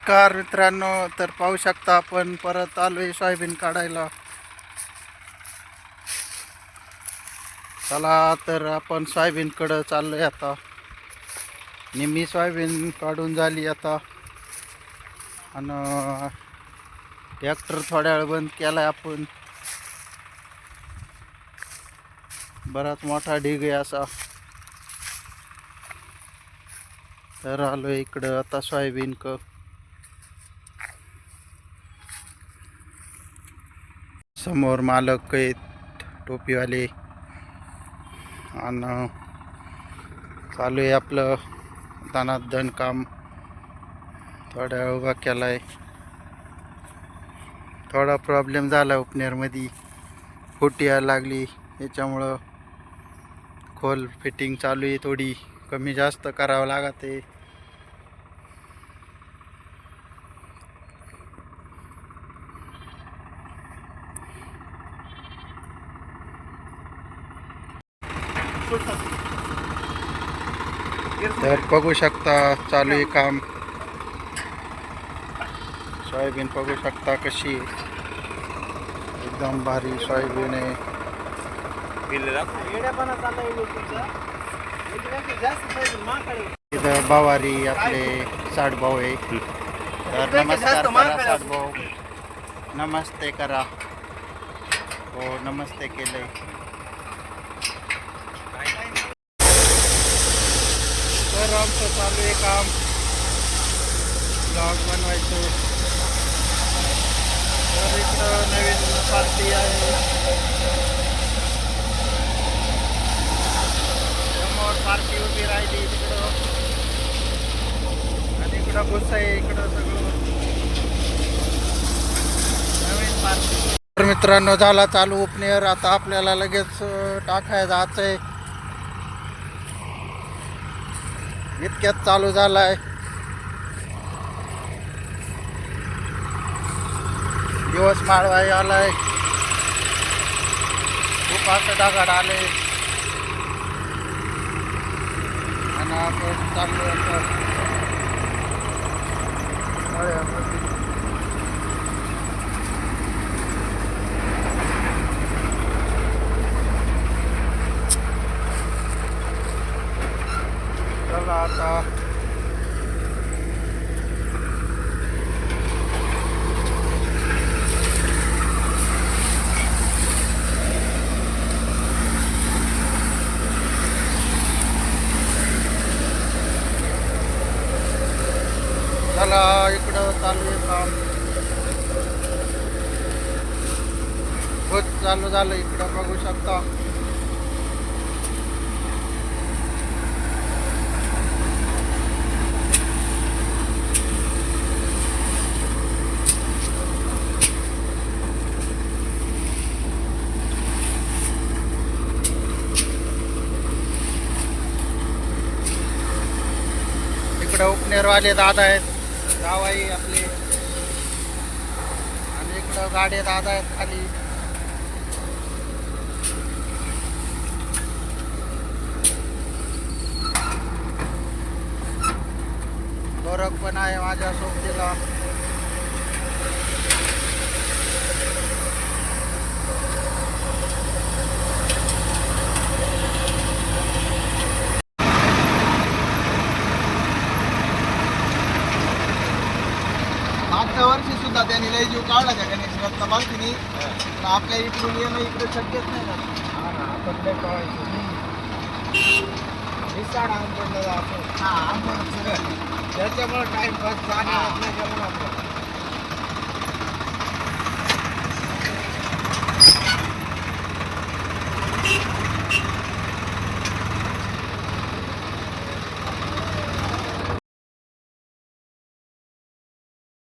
Car मित्रांनो, तर पाहू शकता आपण परत आलोय सोयाबीन काढायला. चला तर आपण सोयाबीनकडं चाललोय आता. निम्मी सोयाबीन काढून झाली आता आणि ट्रॅक्टर थोड्या वेळ बंद केलाय आपण. बराच मोठा ढीग आहे असा. तर आलोय इकडं आता सोयाबीन समोर मालक आहेत टोपीवाले आणि चालू आहे आपलं दणादण काम. थोड्या वेळ उभा केलाय. थोडा प्रॉब्लेम झाला ओपनरमध्ये, फुटी यायला लागली, याच्यामुळं खोल फिटिंग चालू आहे. थोडी कमी जास्त करावं लागत आहे. तर बघू शकता चालू आहे काम. सोयाबीन बघू शकता कशी एकदम भारी सोयाबीन आहे. इथं बावारी आपले साडभाऊ आहे. तर नमस्कार करा साडभाऊ, नमस्ते करा. हो नमस्ते केलंय. तर आमचं चालू आहे काम, ब्लॉग बनवायचं. तर इकडं नवीन पार्टी आहे. समोर पार्टी उभी राहिली तिकडं आणि इकडं बस आहे. इकडं सगळं नवीन पार्टी. तर मित्रांनो झाला चालू ओपनियर. आता आपल्याला लगेच टाकायला जायचं आहे. इतक्यात चालू झालाय. दिवस माळवाई आलाय. खूप असं ढगाड आले आणि आपण चालू चला आता. चला इकडं चालू आहे काम. बहुत चालू झालं इकडं बघू शकता. इकडं उपनेरवाले दादा आहेत, जावाई आपले, आणि इकडं गाडे दादा आहेत खाली. गोरख पण आहे माझ्या सोबतीला. मागच्या वर्षी सुद्धा त्यांनी लय जीव काढला त्या गणेश रत्न मालकीनी. पण आपल्या इकडून येणं इकडे शक्यच नाही ना. आपण लय पळायचो. हा, आंबट सगळं. त्याच्यामुळे टाइमपास